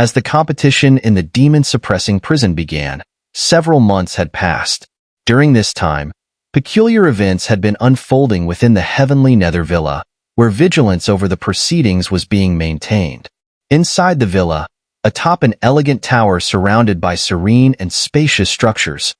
As the competition in the demon-suppressing prison began, several months had passed. During this time, peculiar events had been unfolding within the heavenly Nether Villa, where vigilance over the proceedings was being maintained. Inside the villa, atop an elegant tower surrounded by serene and spacious structures,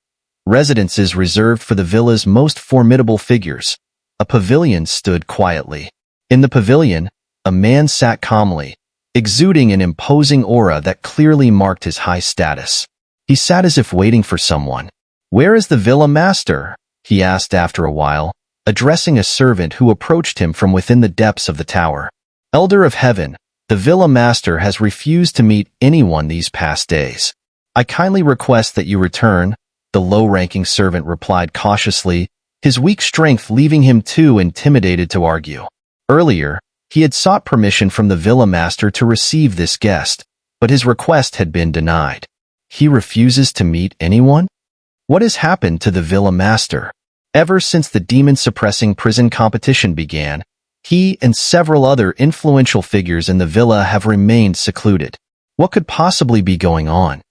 residences reserved for the villa's most formidable figures, a pavilion stood quietly. In the pavilion, a man sat calmly, exuding an imposing aura that clearly marked his high status. He sat as if waiting for someone. "Where is the villa master?" he asked after a while, addressing a servant who approached him from within the depths of the tower. "Elder of Heaven, the villa master has refused to meet anyone these past days. I kindly request that you return," the low-ranking servant replied cautiously, his weak strength leaving him too intimidated to argue. Earlier, he had sought permission from the villa master to receive this guest, but his request had been denied. He refuses to meet anyone? What has happened to the villa master? Ever since the demon-suppressing prison competition began, he and several other influential figures in the villa have remained secluded. What could possibly be going on?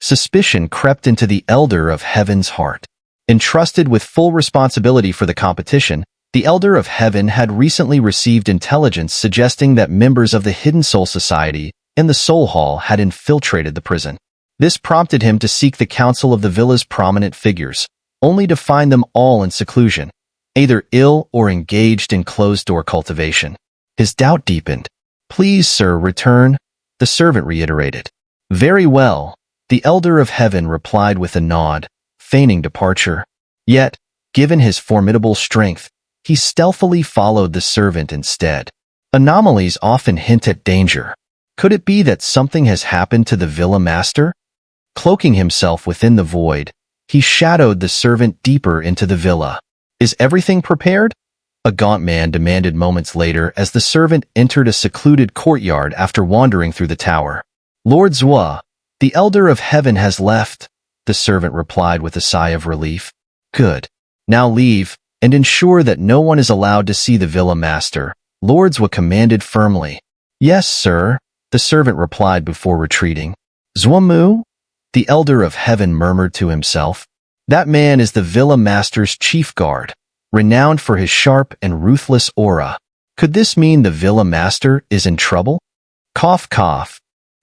Suspicion crept into the Elder of Heaven's heart. Entrusted with full responsibility for the competition, the Elder of Heaven had recently received intelligence suggesting that members of the Hidden Soul Society and the Soul Hall had infiltrated the prison. This prompted him to seek the counsel of the villa's prominent figures, only to find them all in seclusion, either ill or engaged in closed-door cultivation. His doubt deepened. "Please, sir, return," the servant reiterated. "Very well," the Elder of Heaven replied with a nod, feigning departure. Yet, given his formidable strength, he stealthily followed the servant instead. Anomalies often hint at danger. Could it be that something has happened to the villa master? Cloaking himself within the void, he shadowed the servant deeper into the villa. "Is everything prepared?" a gaunt man demanded moments later as the servant entered a secluded courtyard after wandering through the tower. "Lord Zhua, the Elder of Heaven has left," the servant replied with a sigh of relief. "Good. Now leave, and ensure that no one is allowed to see the villa master," Lord Zhua commanded firmly. "Yes, sir," the servant replied before retreating. "Zhuamu?" the Elder of Heaven murmured to himself. "That man is the villa master's chief guard, renowned for his sharp and ruthless aura. Could this mean the villa master is in trouble?" Cough, cough.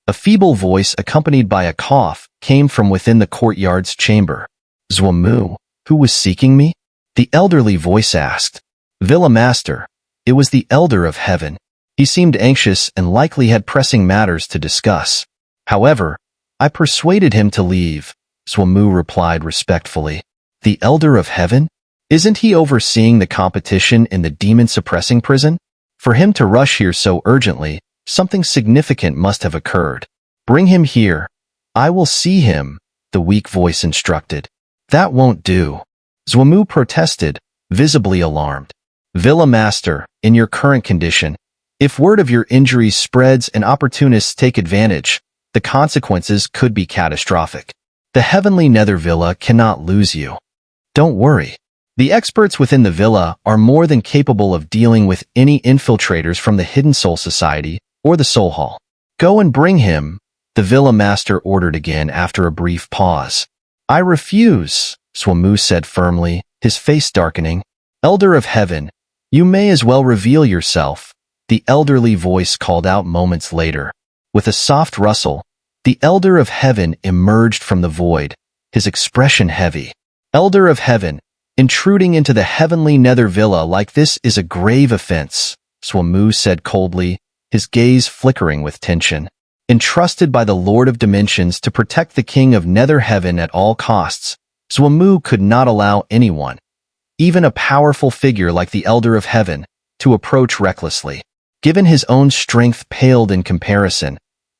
A feeble voice accompanied by a cough came from within the courtyard's chamber. "Zhuamu, who was seeking me?" the elderly voice asked. "Villa master." It was the Elder of Heaven. He seemed anxious and likely had pressing matters to discuss. "However, I persuaded him to leave," Zhuamu replied respectfully. "The Elder of Heaven? Isn't he overseeing the competition in the demon-suppressing prison? For him to rush here so urgently, something significant must have occurred. Bring him here. I will see him," the weak voice instructed. "That won't do," Zhuamu protested, visibly alarmed. "Villa master, in your current condition, if word of your injuries spreads and opportunists take advantage, the consequences could be catastrophic. The heavenly Nether Villa cannot lose you. Don't worry. The experts within the villa are more than capable of dealing with any infiltrators from the Hidden Soul Society or the Soul Hall. Go and bring him," the villa master ordered again after a brief pause. "I refuse," Zhuamu said firmly, his face darkening. "Elder of Heaven, you may as well reveal yourself," the elderly voice called out moments later. With a soft rustle, the Elder of Heaven emerged from the void, his expression heavy. "Elder of Heaven, intruding into the heavenly Nether Villa like this is a grave offense," Zhuamu said coldly, his gaze flickering with tension. Entrusted by the Lord of Dimensions to protect the King of Nether Heaven at all costs, Zhuamu could not allow anyone, even a powerful figure like the Elder of Heaven, to approach recklessly. Given his own strength paled in comparison,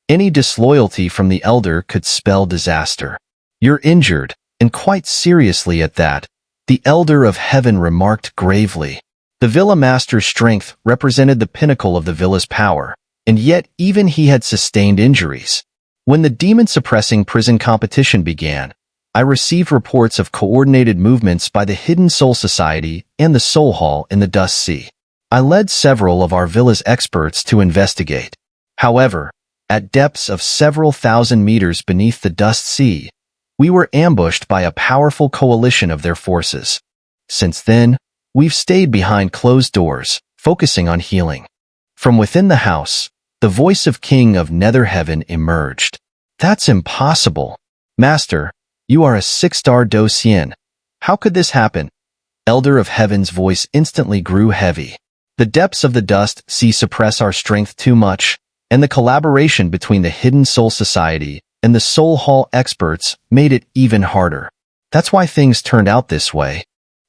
any disloyalty from the Elder could spell disaster. "You're injured, and quite seriously at that," the Elder of Heaven remarked gravely. The Villa Master's strength represented the pinnacle of the villa's power, and yet even he had sustained injuries. When the demon-suppressing prison competition began, I received reports of coordinated movements by the Hidden Soul Society and the Soul Hall in the Dust Sea. I led several of our villa's experts to investigate. However, At depths of several thousand meters beneath the dust sea, we were ambushed by a powerful coalition of their forces. Since then, we've stayed behind closed doors, focusing on healing. From within the house, the voice of King of Nether Heaven emerged. That's impossible. Master, you are a 6-star Do Xian. How could this happen? Elder of Heaven's voice instantly grew heavy. The depths of the dust sea suppress our strength too much, and the collaboration between the Hidden Soul Society and the Soul Hall experts made it even harder. That's why things turned out this way.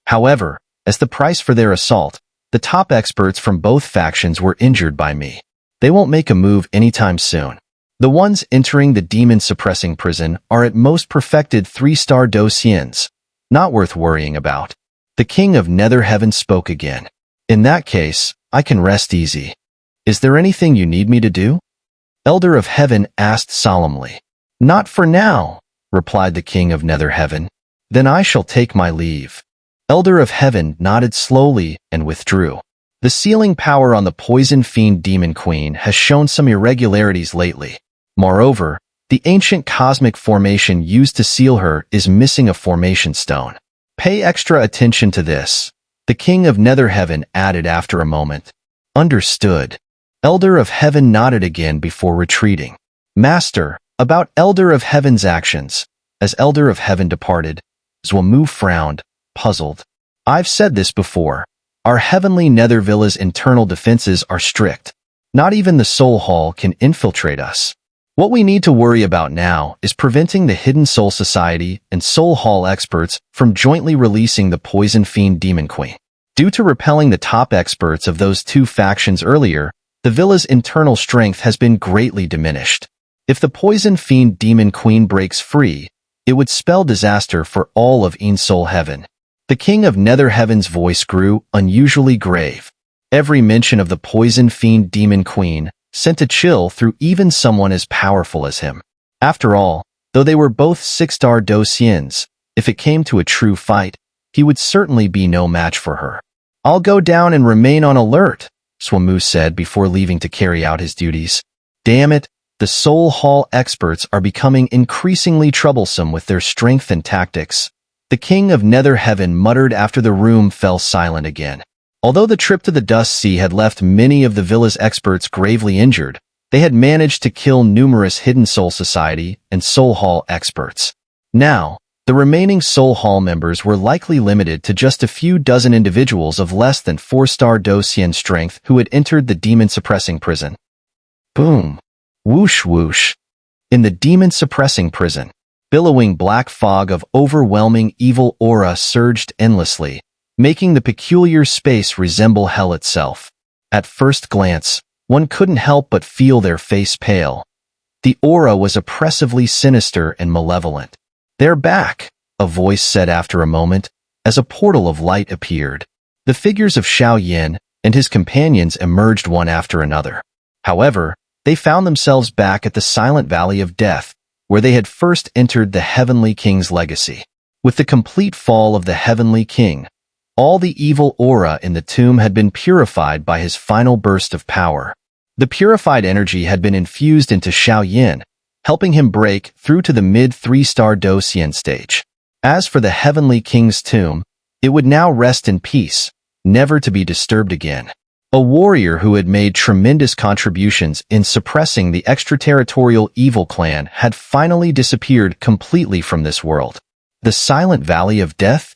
However, as the price for their assault, the top experts from both factions were injured by me. They won't make a move anytime soon. The ones entering the demon-suppressing prison are at most perfected 3-star Do Xians, not worth worrying about. The King of Nether Heaven spoke again. In that case, I can rest easy. Is there anything you need me to do? Elder of Heaven asked solemnly. Not for now, replied the King of Nether Heaven. Then I shall take my leave. Elder of Heaven nodded slowly and withdrew. The sealing power on the Poison Fiend Demon Queen has shown some irregularities lately. Moreover, the ancient cosmic formation used to seal her is missing a formation stone. Pay extra attention to this, the King of Nether Heaven added after a moment. Understood. Elder of Heaven nodded again before retreating. Master, about Elder of Heaven's actions. As Elder of Heaven departed, Xuanmu frowned, puzzled. I've said this before. Our heavenly Nether Villa's internal defenses are strict. Not even the Soul Hall can infiltrate us. What we need to worry about now is preventing the Hidden Soul Society and Soul Hall experts from jointly releasing the Poison Fiend Demon Queen. Due to repelling the top experts of those two factions earlier, the villa's internal strength has been greatly diminished. If the Poison Fiend Demon Queen breaks free, it would spell disaster for all of Soul Heaven. The King of Nether Heaven's voice grew unusually grave. Every mention of the Poison Fiend Demon Queen sent a chill through even someone as powerful as him. After all, though they were both 6-star Do Xians, if it came to a true fight, he would certainly be no match for her. I'll go down and remain on alert, Xuanmu said before leaving to carry out his duties. Damn it, the Soul Hall experts are becoming increasingly troublesome with their strength and tactics. The King of Nether Heaven muttered after the room fell silent again. Although the trip to the Dust Sea had left many of the villa's experts gravely injured, they had managed to kill numerous Hidden Soul Society and Soul Hall experts. Now, the remaining Soul Hall members were likely limited to just a few dozen individuals of less than 4-star Do Xian strength who had entered the demon-suppressing prison. Boom! Whoosh whoosh! In the demon-suppressing prison, billowing black fog of overwhelming evil aura surged endlessly, making the peculiar space resemble hell itself. At first glance, one couldn't help but feel their face pale. The aura was oppressively sinister and malevolent. They're back, a voice said after a moment, as a portal of light appeared. The figures of Xiao Yan and his companions emerged one after another. However, they found themselves back at the Silent Valley of Death, where they had first entered the Heavenly King's legacy. With the complete fall of the Heavenly King, all the evil aura in the tomb had been purified by his final burst of power. The purified energy had been infused into Xiao Yan, helping him break through to the mid-3-star Do Xian stage. As for the Heavenly King's tomb, it would now rest in peace, never to be disturbed again. A warrior who had made tremendous contributions in suppressing the extraterritorial evil clan had finally disappeared completely from this world. The Silent Valley of Death?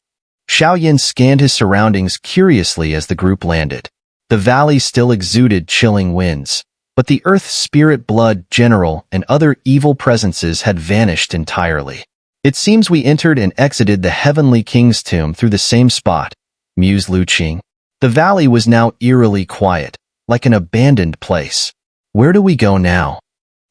Xiao Yan scanned his surroundings curiously as the group landed. The valley still exuded chilling winds, but the Earth Spirit Blood General and other evil presences had vanished entirely. It seems we entered and exited the Heavenly King's tomb through the same spot, mused Lu Qing. The valley was now eerily quiet, like an abandoned place. Where do we go now?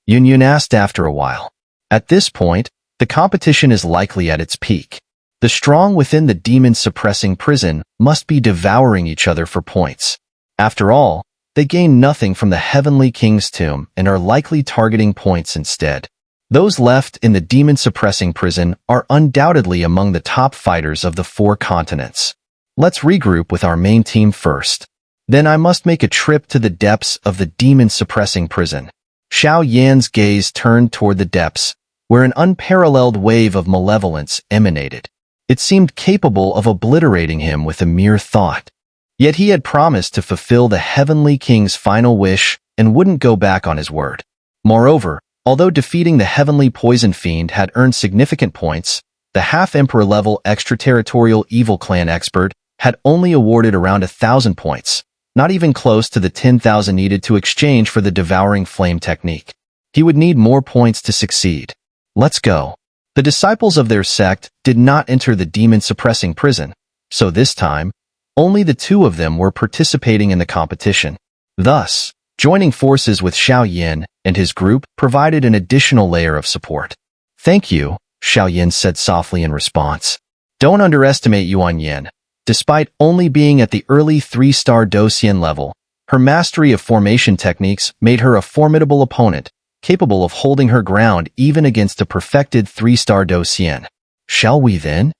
Yun asked after a while. At this point, the competition is likely at its peak. The strong within the demon-suppressing prison must be devouring each other for points. After all, they gain nothing from the Heavenly King's tomb and are likely targeting points instead. Those left in the demon-suppressing prison are undoubtedly among the top fighters of the 4 continents. Let's regroup with our main team first. Then I must make a trip to the depths of the demon-suppressing prison. Xiao Yan's gaze turned toward the depths, where an unparalleled wave of malevolence emanated. It seemed capable of obliterating him with a mere thought. Yet he had promised to fulfill the Heavenly King's final wish and wouldn't go back on his word. Moreover, although defeating the Heavenly Poison Fiend had earned significant points, the half-emperor-level extraterritorial evil clan expert had only awarded around 1,000 points, not even close to the 10,000 needed to exchange for the devouring flame technique. He would need more points to succeed. Let's go. The disciples of their sect did not enter the demon-suppressing prison, so this time, only the two of them were participating in the competition. Thus, joining forces with Xiao Yan and his group provided an additional layer of support. Thank you, Xiao Yan said softly in response. Don't underestimate Yuan Yan. Despite only being at the early 3-star Docian level, her mastery of formation techniques made her a formidable opponent, capable of holding her ground even against a perfected 3-star Docian. Shall we then?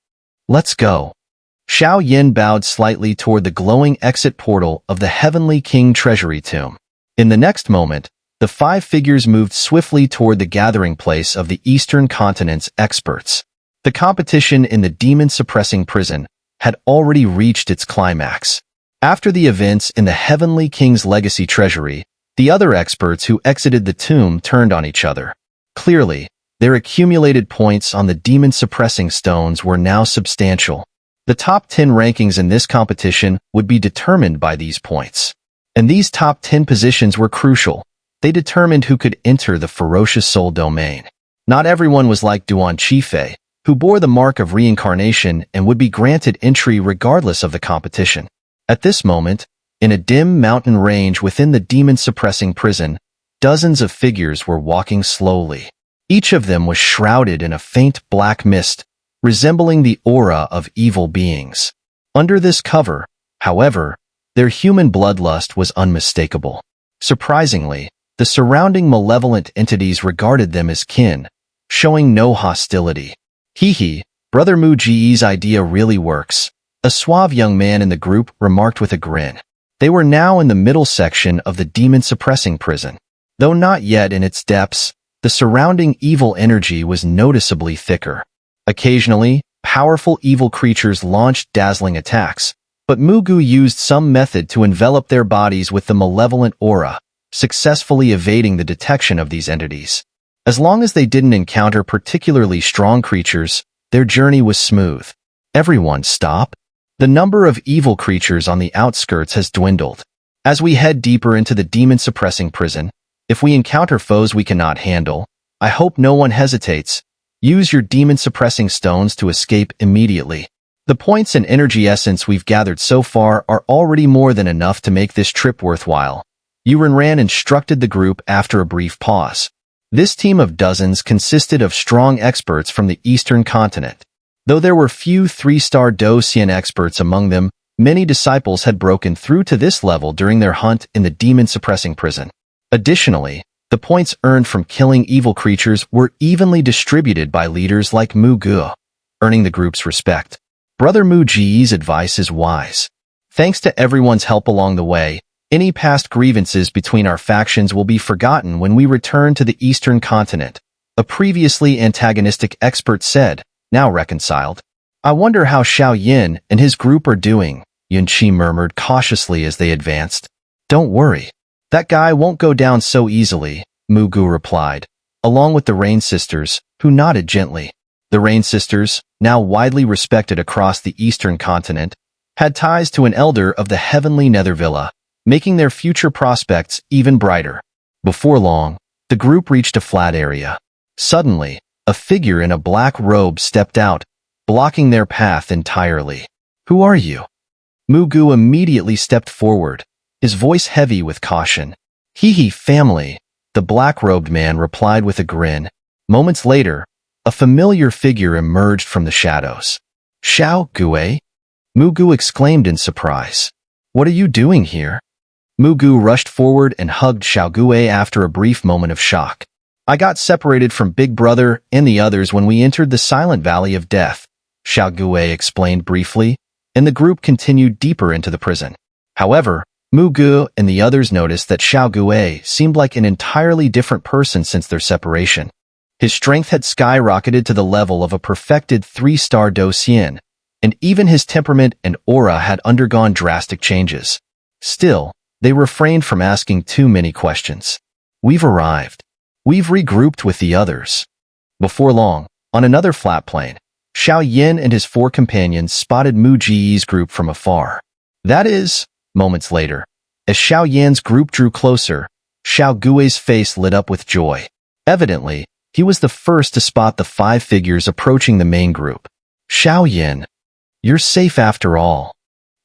Let's go. Xiao Yan bowed slightly toward the glowing exit portal of the Heavenly King Treasury Tomb. In the next moment, the 5 figures moved swiftly toward the gathering place of the Eastern Continent's experts. The competition in the demon-suppressing prison had already reached its climax. After the events in the Heavenly King's legacy treasury, the other experts who exited the tomb turned on each other. Clearly, their accumulated points on the demon-suppressing stones were now substantial. The top 10 rankings in this competition would be determined by these points. And these top 10 positions were crucial. They determined who could enter the ferocious soul domain. Not everyone was like Duan Qifei, who bore the mark of reincarnation and would be granted entry regardless of the competition. At this moment, in a dim mountain range within the demon-suppressing prison, dozens of figures were walking slowly. Each of them was shrouded in a faint black mist, resembling the aura of evil beings. Under this cover, however, their human bloodlust was unmistakable. Surprisingly, the surrounding malevolent entities regarded them as kin, showing no hostility. Hee, Brother Mu Ji's idea really works, a suave young man in the group remarked with a grin. They were now in the middle section of the demon-suppressing prison. Though not yet in its depths, the surrounding evil energy was noticeably thicker. Occasionally, powerful evil creatures launched dazzling attacks, but Mugu used some method to envelop their bodies with the malevolent aura, successfully evading the detection of these entities. As long as they didn't encounter particularly strong creatures, their journey was smooth. Everyone stop. The number of evil creatures on the outskirts has dwindled. As we head deeper into the demon-suppressing prison, if we encounter foes we cannot handle, I hope no one hesitates. Use your demon-suppressing stones to escape immediately. The points and energy essence we've gathered so far are already more than enough to make this trip worthwhile. Yuanran instructed the group after a brief pause. This team of dozens consisted of strong experts from the Eastern Continent. Though there were few 3-star Docian experts among them, many disciples had broken through to this level during their hunt in the demon-suppressing prison. Additionally, the points earned from killing evil creatures were evenly distributed by leaders like Mu Gu, earning the group's respect. Brother Mu Ji's advice is wise. Thanks to everyone's help along the way, any past grievances between our factions will be forgotten when we return to the Eastern Continent, a previously antagonistic expert said, now reconciled. I wonder how Xiao Yan and his group are doing, Yunqi murmured cautiously as they advanced. Don't worry. That guy won't go down so easily, Mugu replied, along with the Rain Sisters, who nodded gently. The Rain Sisters, now widely respected across the Eastern Continent, had ties to an elder of the Heavenly Nether Villa, making their future prospects even brighter. Before long, the group reached a flat area. Suddenly, a figure in a black robe stepped out, blocking their path entirely. Who are you? Mugu immediately stepped forward, his voice heavy with caution. Family, the black-robed man replied with a grin. Moments later, a familiar figure emerged from the shadows. Xiao Gui? Mugu exclaimed in surprise. What are you doing here? Mugu rushed forward and hugged Xiao Gui after a brief moment of shock. I got separated from Big Brother and the others when we entered the Silent Valley of Death, Xiao Gui explained briefly, and the group continued deeper into the prison. However, Gu and the others noticed that Xiao Gui seemed like an entirely different person since their separation. His strength had skyrocketed to the level of a perfected 3-star Douxian, and even his temperament and aura had undergone drastic changes. Still, they refrained from asking too many questions. We've arrived. We've regrouped with the others. Before long, on another flat plain, Xiao Yan and his 4 companions spotted Gui's group from afar. That is, moments later, as Xiao Yan's group drew closer, Xiao Gui's face lit up with joy. Evidently, he was the first to spot the 5 figures approaching the main group. Xiao Yan, you're safe after all.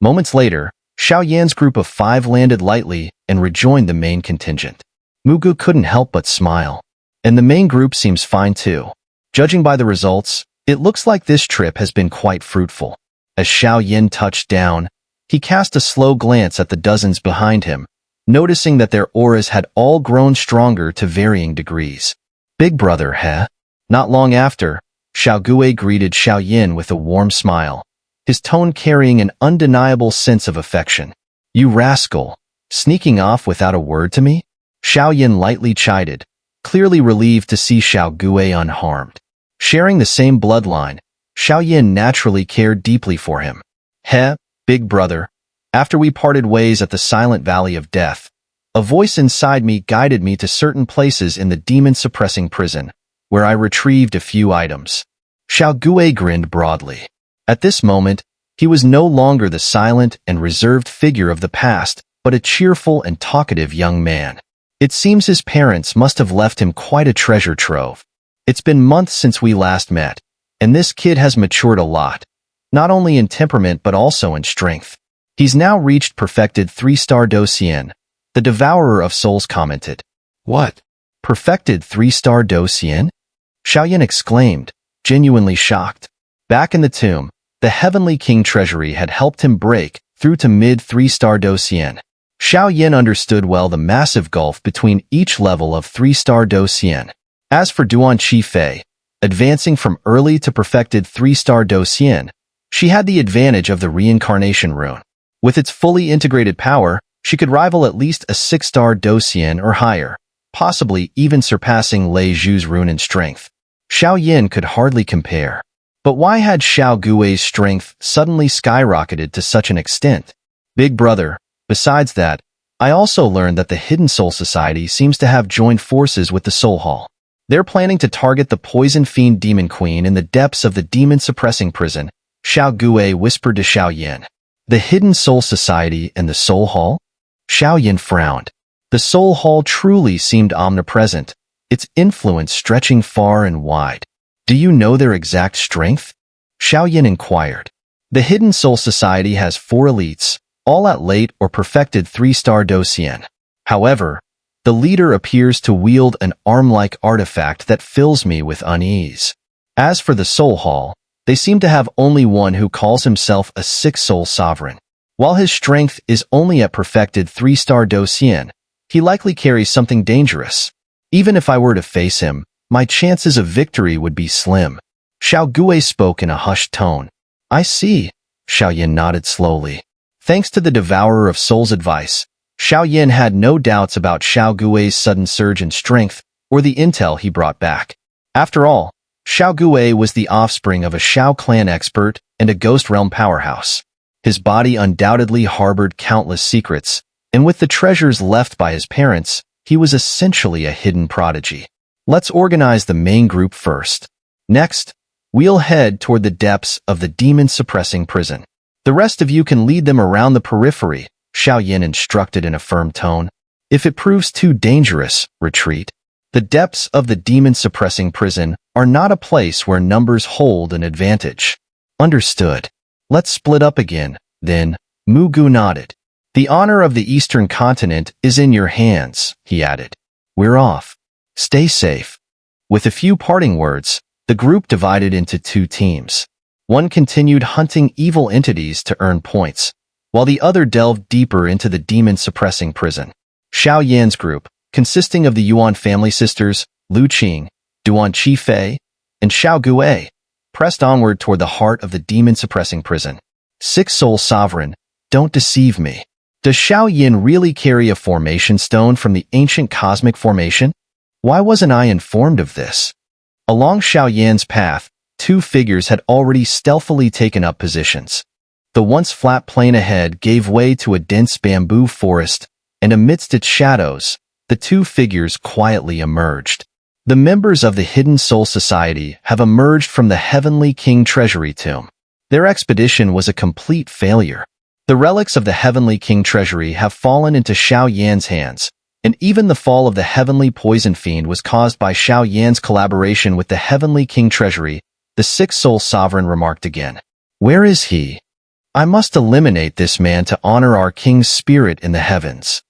Moments later, Xiao Yan's group of 5 landed lightly and rejoined the main contingent. Gu couldn't help but smile. And the main group seems fine too. Judging by the results, it looks like this trip has been quite fruitful. As Xiao Yan touched down, he cast a slow glance at the dozens behind him, noticing that their auras had all grown stronger to varying degrees. Big brother, heh? Not long after, Xiao Gui greeted Xiao Yan with a warm smile, his tone carrying an undeniable sense of affection. You rascal, sneaking off without a word to me? Xiao Yan lightly chided, clearly relieved to see Xiao Gui unharmed. Sharing the same bloodline, Xiao Yan naturally cared deeply for him. Heh, big brother. After we parted ways at the Silent Valley of Death, a voice inside me guided me to certain places in the demon-suppressing prison, where I retrieved a few items. Xiao Gui grinned broadly. At this moment, he was no longer the silent and reserved figure of the past, but a cheerful and talkative young man. It seems his parents must have left him quite a treasure trove. It's been months since we last met, and this kid has matured a lot, not only in temperament but also in strength. He's now reached perfected 3-star Douxian, the Devourer of Souls commented. What? Perfected 3-star Douxian? Xiao Yan exclaimed, genuinely shocked. Back in the tomb, the Heavenly King Treasury had helped him break through to mid-3-star Douxian. Xiao Yan understood well the massive gulf between each level of 3-star Douxian. As for Duan Qifei, advancing from early to perfected 3-star Douxian, she had the advantage of the reincarnation rune. With its fully integrated power, she could rival at least a 6-star Douxian or higher, possibly even surpassing Lei Zhu's rune in strength. Xiao Yan could hardly compare. But why had Xiao Gui's strength suddenly skyrocketed to such an extent? Big brother, besides that, I also learned that the Hidden Soul Society seems to have joined forces with the Soul Hall. They're planning to target the Poison Fiend Demon Queen in the depths of the demon-suppressing prison, Xiao Gui whispered to Xiao Yan. The Hidden Soul Society and the Soul Hall? Xiao Yan frowned. The Soul Hall truly seemed omnipresent, its influence stretching far and wide. Do you know their exact strength? Xiao Yan inquired. The Hidden Soul Society has 4 elites, all at late or perfected 3-star Douxian. However, the leader appears to wield an arm-like artifact that fills me with unease. As for the Soul Hall, they seem to have only one who calls himself a 6-soul sovereign. While his strength is only at perfected 3-star Douxian, he likely carries something dangerous. Even if I were to face him, my chances of victory would be slim. Xiao Gui spoke in a hushed tone. I see. Xiao Yan nodded slowly. Thanks to the Devourer of Souls' advice, Xiao Yan had no doubts about Xiao Gui's sudden surge in strength or the intel he brought back. After all, Xiao Gui was the offspring of a Xiao clan expert and a Ghost Realm powerhouse. His body undoubtedly harbored countless secrets, and with the treasures left by his parents, he was essentially a hidden prodigy. Let's organize the main group first. Next, we'll head toward the depths of the demon-suppressing prison. The rest of you can lead them around the periphery, Xiao Yan instructed in a firm tone. If it proves too dangerous, retreat. The depths of the demon-suppressing prison are not a place where numbers hold an advantage. Understood. Let's split up again, then. Gu nodded. The honor of the Eastern continent is in your hands, he added. We're off. Stay safe. With a few parting words, the group divided into 2 teams. One continued hunting evil entities to earn points, while the other delved deeper into the demon-suppressing prison. Xiao Yan's group, consisting of the Yuan family sisters, Lu Qing, Duan Qifei, and Xiao Gui, pressed onward toward the heart of the demon-suppressing prison. 6-soul sovereign, don't deceive me. Does Xiao Yan really carry a formation stone from the ancient cosmic formation? Why wasn't I informed of this? Along Xiao Yan's path, two figures had already stealthily taken up positions. The once flat plain ahead gave way to a dense bamboo forest, and amidst its shadows, the two figures quietly emerged. The members of the Hidden Soul Society have emerged from the Heavenly King Treasury Tomb. Their expedition was a complete failure. The relics of the Heavenly King Treasury have fallen into Xiao Yan's hands, and even the fall of the Heavenly Poison Fiend was caused by Xiao Yan's collaboration with the Heavenly King Treasury, the Sixth Soul Sovereign remarked again. Where is he? I must eliminate this man to honor our king's spirit in the heavens.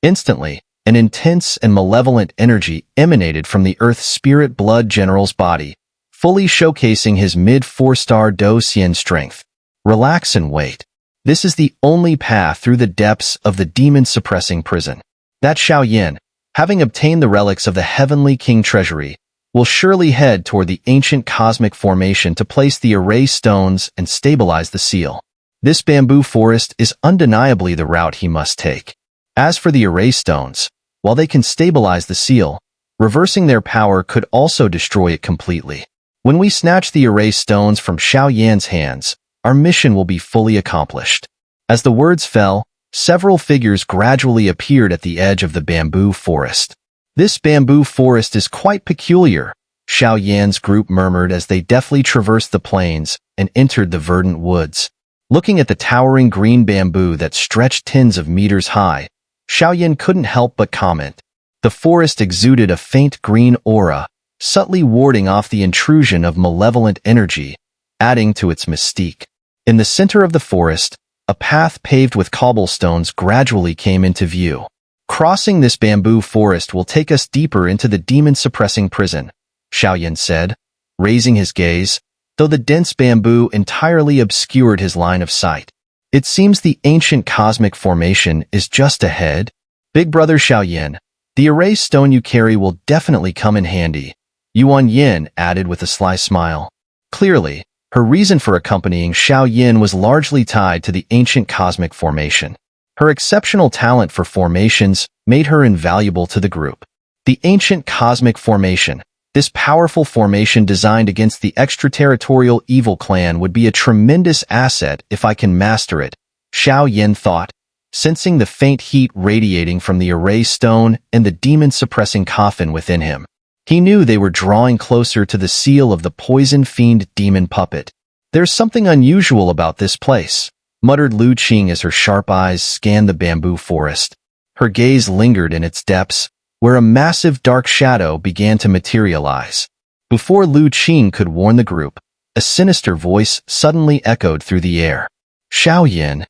Instantly, an intense and malevolent energy emanated from the Earth Spirit Blood General's body, fully showcasing his mid-4-star Do Xian strength. Relax and wait. This is the only path through the depths of the demon-suppressing prison. That Xiao Yan, having obtained the relics of the Heavenly King Treasury, will surely head toward the ancient cosmic formation to place the array stones and stabilize the seal. This bamboo forest is undeniably the route he must take. As for the array stones, while they can stabilize the seal, reversing their power could also destroy it completely. When we snatch the array stones from Xiao Yan's hands, our mission will be fully accomplished. As the words fell, several figures gradually appeared at the edge of the bamboo forest. This bamboo forest is quite peculiar, Xiao Yan's group murmured as they deftly traversed the plains and entered the verdant woods. Looking at the towering green bamboo that stretched tens of meters high, Xiao Yan couldn't help but comment. The forest exuded a faint green aura, subtly warding off the intrusion of malevolent energy, adding to its mystique. In the center of the forest, a path paved with cobblestones gradually came into view. Crossing this bamboo forest will take us deeper into the demon-suppressing prison, Xiao Yan said, raising his gaze, though the dense bamboo entirely obscured his line of sight. It seems the ancient cosmic formation is just ahead. Big brother Xiao Yan, the array stone you carry will definitely come in handy, Yuan Yin added with a sly smile. Clearly, her reason for accompanying Xiao Yan was largely tied to the ancient cosmic formation. Her exceptional talent for formations made her invaluable to the group. The ancient cosmic formation, this powerful formation designed against the extraterritorial evil clan, would be a tremendous asset if I can master it, Xiao Yan thought, sensing the faint heat radiating from the array stone and the demon-suppressing coffin within him. He knew they were drawing closer to the seal of the poison fiend demon puppet. There's something unusual about this place, muttered Lu Qing as her sharp eyes scanned the bamboo forest. Her gaze lingered in its depths, where a massive dark shadow began to materialize. Before Lu Qing could warn the group, a sinister voice suddenly echoed through the air. Xiao Yan,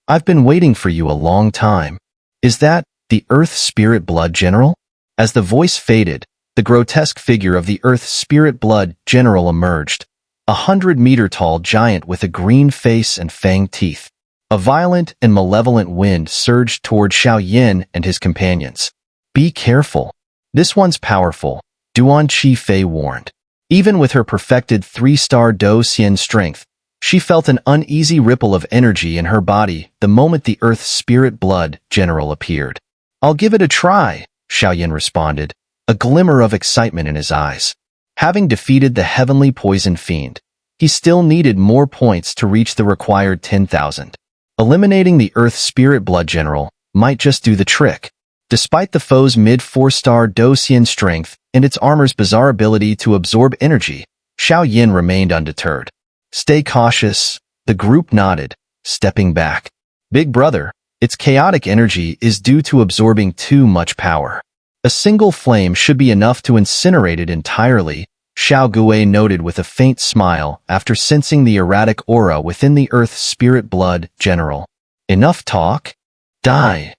I've been waiting for you a long time. Is that the Earth Spirit Blood General? As the voice faded, the grotesque figure of the Earth Spirit Blood General emerged, a 100-meter-tall giant with a green face and fanged teeth. A violent and malevolent wind surged toward Xiao Yan and his companions. Be careful. This one's powerful, Duan Qi Fei warned. Even with her perfected 3-star Do Xian strength, she felt an uneasy ripple of energy in her body the moment the Earth Spirit Blood General appeared. I'll give it a try, Xiao Yan responded, a glimmer of excitement in his eyes. Having defeated the Heavenly Poison Fiend, he still needed more points to reach the required 10,000. Eliminating the Earth Spirit Blood General might just do the trick. Despite the foe's mid-4-star Do Xian strength and its armor's bizarre ability to absorb energy, Xiao Yan remained undeterred. Stay cautious, the group nodded, stepping back. Big brother, its chaotic energy is due to absorbing too much power. A single flame should be enough to incinerate it entirely, Xiao Gui noted with a faint smile after sensing the erratic aura within the Earth Spirit Blood General. Enough talk? Die.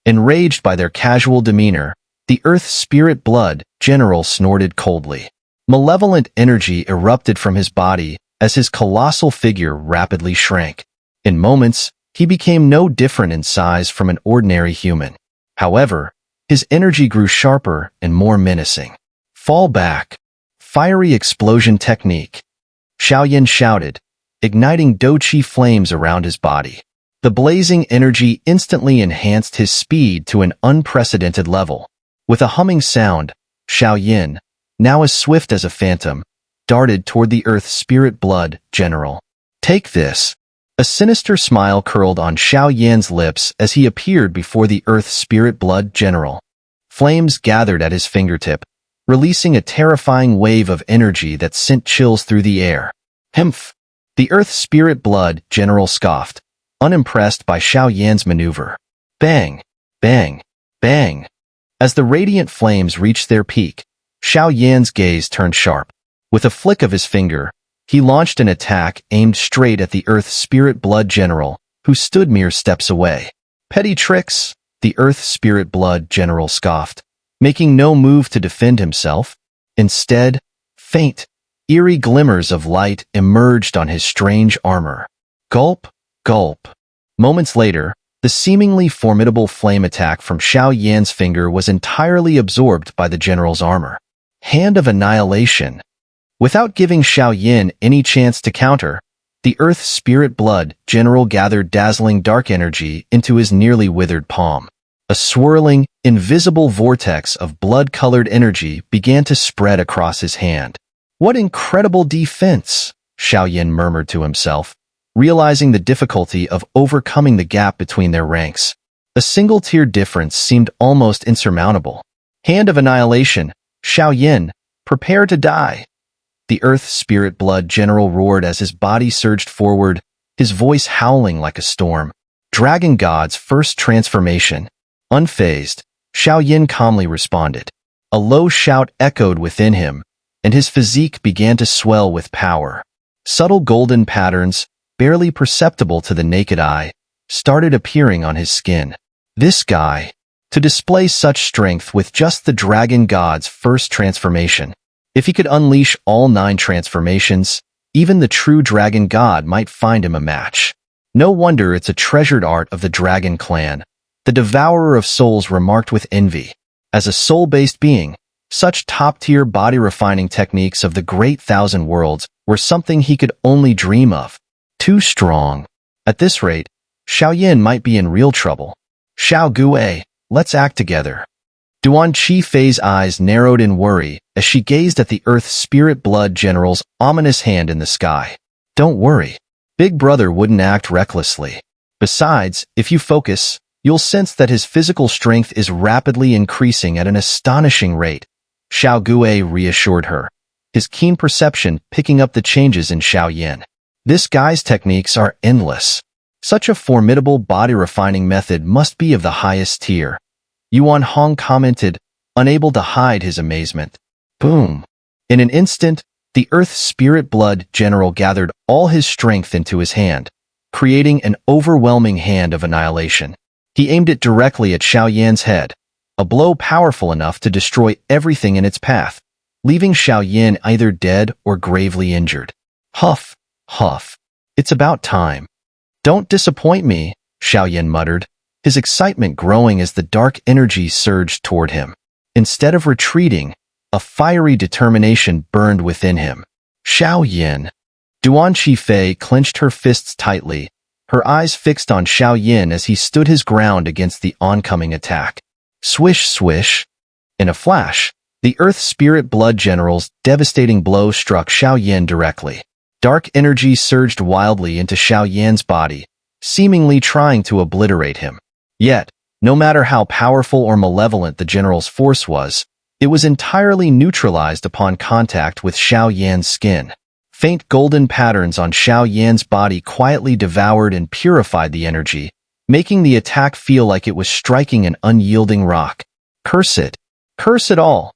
Enraged by their casual demeanor, the Earth Spirit Blood General snorted coldly. Malevolent energy erupted from his body as his colossal figure rapidly shrank. In moments, he became no different in size from an ordinary human. However, his energy grew sharper and more menacing. Fall back. Fiery explosion technique. Xiao Yan shouted, igniting Do Qi flames around his body. The blazing energy instantly enhanced his speed to an unprecedented level. With a humming sound, Xiao Yan, now as swift as a phantom, darted toward the Earth Spirit Blood General. Take this. A sinister smile curled on Xiao Yan's lips as he appeared before the Earth Spirit Blood General. Flames gathered at his fingertip, releasing a terrifying wave of energy that sent chills through the air. Humph! The Earth Spirit Blood General scoffed, unimpressed by Xiao Yan's maneuver. Bang! Bang! Bang! As the radiant flames reached their peak, Xiao Yan's gaze turned sharp. With a flick of his finger, he launched an attack aimed straight at the Earth Spirit Blood General, who stood mere steps away. Petty tricks, the Earth Spirit Blood General scoffed, making no move to defend himself. Instead, faint, eerie glimmers of light emerged on his strange armor. Gulp, gulp. Moments later, the seemingly formidable flame attack from Xiao Yan's finger was entirely absorbed by the general's armor. Hand of Annihilation. Without giving Xiao Yan any chance to counter, the Earth Spirit Blood General gathered dazzling dark energy into his nearly withered palm. A swirling, invisible vortex of blood-colored energy began to spread across his hand. What incredible defense, Xiao Yan murmured to himself, realizing the difficulty of overcoming the gap between their ranks. A single-tier difference seemed almost insurmountable. Hand of Annihilation, Xiao Yan, prepare to die. The Earth Spirit Blood General roared as his body surged forward, his voice howling like a storm. Dragon God's first transformation. Unfazed, Xiao Yan calmly responded. A low shout echoed within him, and his physique began to swell with power. Subtle golden patterns, barely perceptible to the naked eye, started appearing on his skin. This guy, to display such strength with just the Dragon God's first transformation. If he could unleash all 9 transformations, even the true Dragon God might find him a match. No wonder it's a treasured art of the Dragon Clan. The Devourer of Souls remarked with envy. As a soul-based being, such top-tier body-refining techniques of the Great Thousand Worlds were something he could only dream of. Too strong. At this rate, Xiao Yan might be in real trouble. Xiao Gui, let's act together. Duan Qifei's eyes narrowed in worry as she gazed at the Earth Spirit Blood General's ominous hand in the sky. Don't worry. Big Brother wouldn't act recklessly. Besides, if you focus, you'll sense that his physical strength is rapidly increasing at an astonishing rate. Xiao Gui reassured her, his keen perception picking up the changes in Xiao Yan. This guy's techniques are endless. Such a formidable body-refining method must be of the highest tier. Yuan Hong commented, unable to hide his amazement. Boom! In an instant, the Earth Spirit Blood General gathered all his strength into his hand, creating an overwhelming hand of annihilation. He aimed it directly at Xiao Yan's head, a blow powerful enough to destroy everything in its path, leaving Xiao Yan either dead or gravely injured. Huff, huff. It's about time. Don't disappoint me, Xiao Yan muttered, his excitement growing as the dark energy surged toward him. Instead of retreating, a fiery determination burned within him. Xiao Yan. Duan Qifei clenched her fists tightly, her eyes fixed on Xiao Yan as he stood his ground against the oncoming attack. Swish, swish. In a flash, the Earth Spirit Blood General's devastating blow struck Xiao Yan directly. Dark energy surged wildly into Xiao Yan's body, seemingly trying to obliterate him. Yet, no matter how powerful or malevolent the general's force was, it was entirely neutralized upon contact with Xiao Yan's skin. Faint golden patterns on Xiao Yan's body quietly devoured and purified the energy, making the attack feel like it was striking an unyielding rock. Curse it! Curse it all!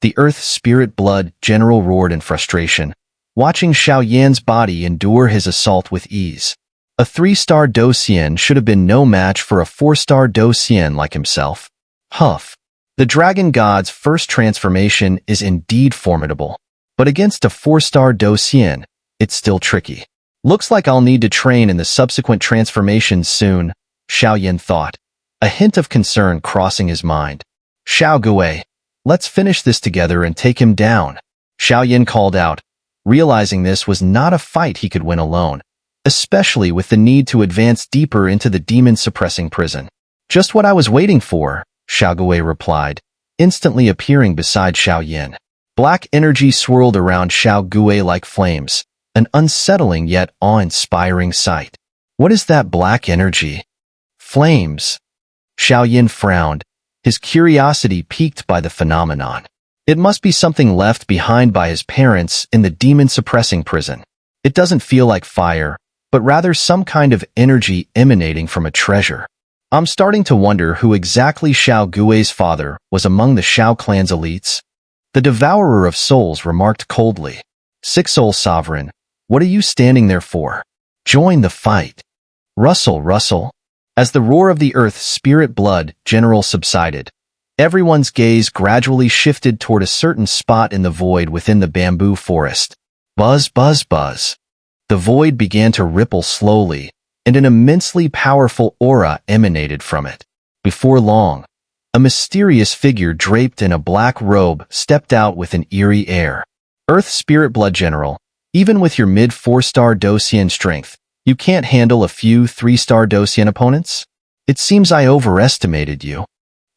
The Earth Spirit Blood General roared in frustration, watching Xiao Yan's body endure his assault with ease. A 3-star Do Xian should have been no match for a 4-star Do Xian like himself. Huff. The Dragon God's first transformation is indeed formidable, but against a 4-star Do Xian, it's still tricky. Looks like I'll need to train in the subsequent transformations soon, Xiao Yan thought, a hint of concern crossing his mind. Xiao Gui, let's finish this together and take him down, Xiao Yan called out, realizing this was not a fight he could win alone. especially with the need to advance deeper into the demon-suppressing prison. Just what I was waiting for, Xiao Gui replied, instantly appearing beside Xiao Yan. Black energy swirled around Xiao Gui like flames, an unsettling yet awe-inspiring sight. What is that black energy? Flames. Xiao Yan frowned, his curiosity piqued by the phenomenon. It must be something left behind by his parents in the demon-suppressing prison. It doesn't feel like fire, but rather some kind of energy emanating from a treasure. I'm starting to wonder who exactly Xiao Gui's father was among the Xiao clan's elites. The Devourer of Souls remarked coldly. Six Soul Sovereign, what are you standing there for? Join the fight. Rustle, rustle. As the roar of the Earth's spirit blood general subsided, everyone's gaze gradually shifted toward a certain spot in the void within the bamboo forest. Buzz, buzz, buzz. The void began to ripple slowly, and an immensely powerful aura emanated from it. Before long, a mysterious figure draped in a black robe stepped out with an eerie air. Earth Spirit Blood General, even with your mid-4-star Dosian strength, you can't handle a few 3-star Dosian opponents? It seems I overestimated you.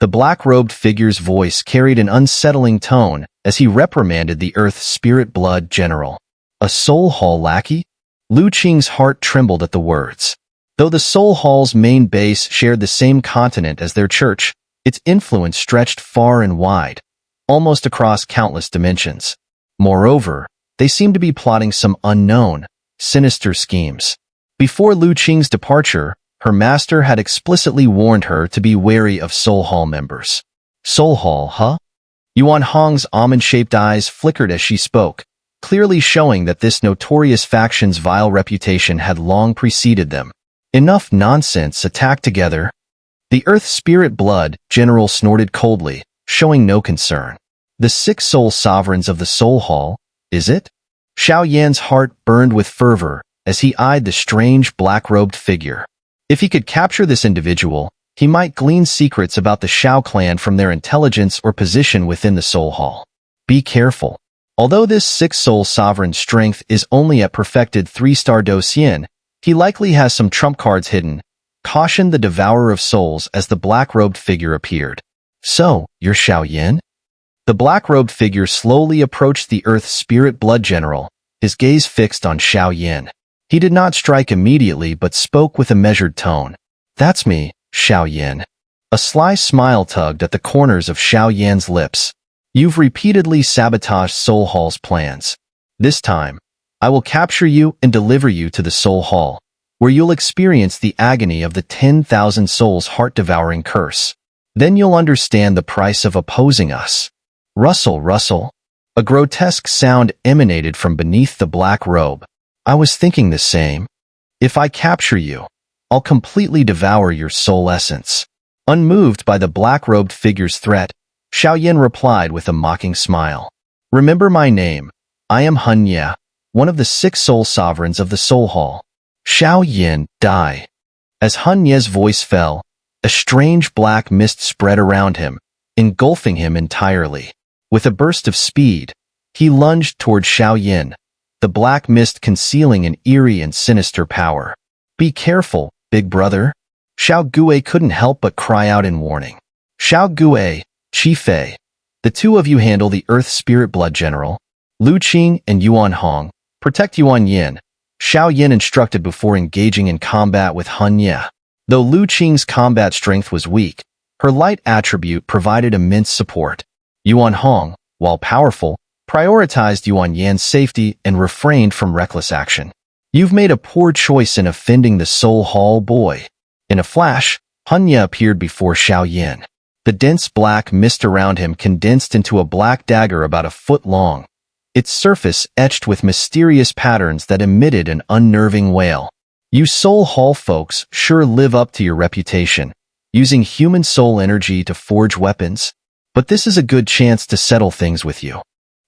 The black-robed figure's voice carried an unsettling tone as he reprimanded the Earth Spirit Blood General. A Soul Hall lackey? Lu Qing's heart trembled at the words. Though the Soul Hall's main base shared the same continent as their church, its influence stretched far and wide, almost across countless dimensions. Moreover, they seemed to be plotting some unknown, sinister schemes. Before Lu Qing's departure, her master had explicitly warned her to be wary of Soul Hall members. Soul Hall, huh? Yuan Hong's almond-shaped eyes flickered as she spoke, clearly showing that this notorious faction's vile reputation had long preceded them. Enough nonsense attacked together. The Earth Spirit Blood General snorted coldly, showing no concern. The 6 Soul Sovereigns of the Soul Hall, is it? Xiao Yan's heart burned with fervor as he eyed the strange black-robed figure. If he could capture this individual, he might glean secrets about the Xiao clan from their intelligence or position within the Soul Hall. Be careful. Although this 6 Soul Sovereign's strength is only at perfected 3-star Dosian, he likely has some trump cards hidden, cautioned the Devourer of Souls as the black-robed figure appeared. So, you're Xiao Yan? The black-robed figure slowly approached the Earth Spirit Blood General, his gaze fixed on Xiao Yan. He did not strike immediately but spoke with a measured tone. That's me, Xiao Yan. A sly smile tugged at the corners of Xiao Yan's lips. You've repeatedly sabotaged Soul Hall's plans. This time, I will capture you and deliver you to the Soul Hall, where you'll experience the agony of the 10,000 souls heart-devouring curse. Then you'll understand the price of opposing us. Rustle, rustle. A grotesque sound emanated from beneath the black robe. I was thinking the same. If I capture you, I'll completely devour your soul essence. Unmoved by the black-robed figure's threat, Xiao Yan replied with a mocking smile. Remember my name. I am Xun'er, one of the 6 Soul Sovereigns of the Soul Hall. Xiao Yan, die. As Xun'er's voice fell, a strange black mist spread around him, engulfing him entirely. With a burst of speed, he lunged toward Xiao Yan, the black mist concealing an eerie and sinister power. Be careful, big brother. Xiao Gui couldn't help but cry out in warning. Xiao Gui, Qi Fei, the two of you handle the Earth Spirit Blood General. Lu Qing and Yuan Hong, protect Yuan Yan. Xiao Yan instructed before engaging in combat with Xun'er. Though Lu Qing's combat strength was weak, her light attribute provided immense support. Yuan Hong, while powerful, prioritized Yuan Yan's safety and refrained from reckless action. You've made a poor choice in offending the Soul Hall boy. In a flash, Xun'er appeared before Xiao Yan. The dense black mist around him condensed into a black dagger about a foot long, its surface etched with mysterious patterns that emitted an unnerving wail. You Soul Hall folks sure live up to your reputation, using human soul energy to forge weapons. But this is a good chance to settle things with you.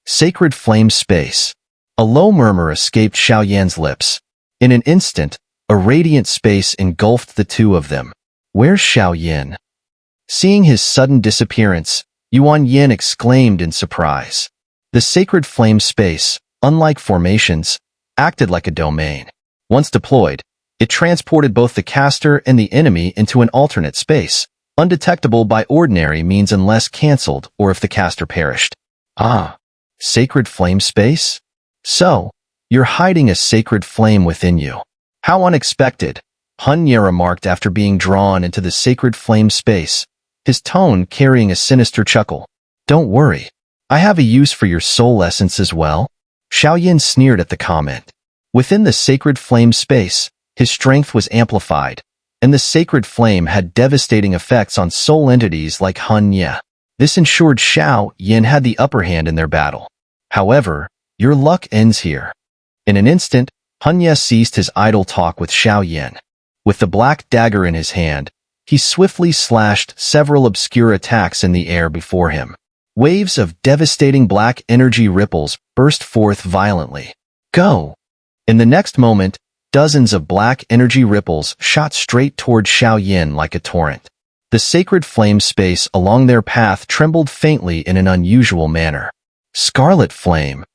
Sacred Flame Space. A low murmur escaped Xiao Yan's lips. In an instant, a radiant space engulfed the two of them. Where's Xiao Yan? Seeing his sudden disappearance, Yuan Yan exclaimed in surprise. The Sacred Flame Space, unlike formations, acted like a domain. Once deployed, it transported both the caster and the enemy into an alternate space, undetectable by ordinary means unless cancelled or if the caster perished. Ah, sacred flame space? So, you're hiding a sacred flame within you. How unexpected, Xun'er remarked after being drawn into the sacred flame space, his tone carrying a sinister chuckle. Don't worry, I have a use for your soul essence as well. Xiao Yan sneered at the comment. Within the sacred flame space, his strength was amplified, and the sacred flame had devastating effects on soul entities like Xun'er. This ensured Xiao Yan had the upper hand in their battle. However, your luck ends here. In an instant, Xun'er ceased his idle talk with Xiao Yan. With the black dagger in his hand, he swiftly slashed several obscure attacks in the air before him. Waves of devastating black energy ripples burst forth violently. Go! In the next moment, dozens of black energy ripples shot straight toward Xiao Yan like a torrent. The sacred flame space along their path trembled faintly in an unusual manner. Scarlet flame.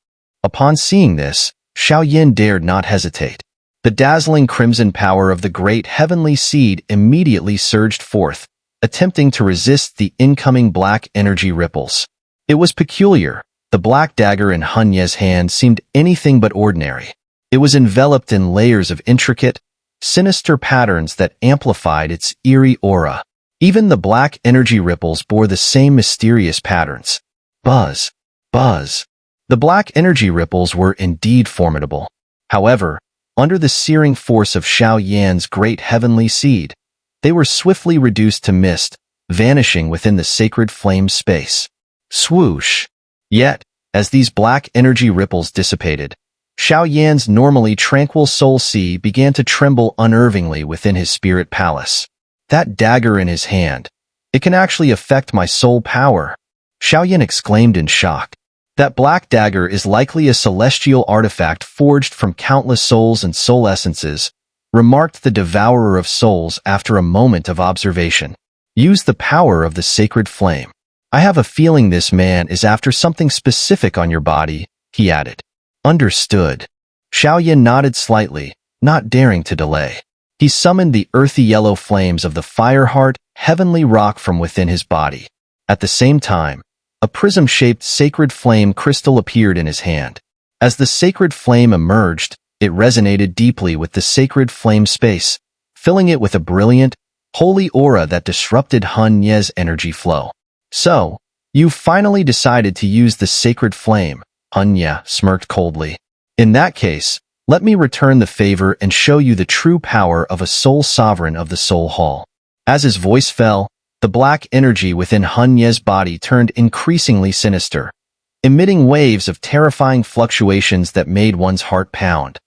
Upon seeing this, Xiao Yan dared not hesitate. The dazzling crimson power of the great heavenly seed immediately surged forth, attempting to resist the incoming black energy ripples. It was peculiar. The black dagger in Xun'er's hand seemed anything but ordinary. It was enveloped in layers of intricate, sinister patterns that amplified its eerie aura. Even the black energy ripples bore the same mysterious patterns. Buzz. Buzz. The black energy ripples were indeed formidable. However, under the searing force of Xiao Yan's great heavenly seed, they were swiftly reduced to mist, vanishing within the sacred flame space. Swoosh! Yet, as these black energy ripples dissipated, Xiao Yan's normally tranquil soul sea began to tremble unnervingly within his spirit palace. That dagger in his hand, it can actually affect my soul power. Xiao Yan exclaimed in shock. That black dagger is likely a celestial artifact forged from countless souls and soul essences, remarked the devourer of souls after a moment of observation. Use the power of the sacred flame. I have a feeling this man is after something specific on your body, he added. Understood. Xiao Yan nodded slightly, not daring to delay. He summoned the earthy yellow flames of the fire-heart, heavenly rock from within his body. At the same time, a prism-shaped sacred flame crystal appeared in his hand. As the sacred flame emerged, it resonated deeply with the sacred flame space, filling it with a brilliant, holy aura that disrupted Xun'er's energy flow. So, you finally decided to use the sacred flame, Xun'er smirked coldly. In that case, let me return the favor and show you the true power of a soul sovereign of the Soul Hall. As his voice fell, the black energy within Xun'er's body turned increasingly sinister, emitting waves of terrifying fluctuations that made one's heart pound.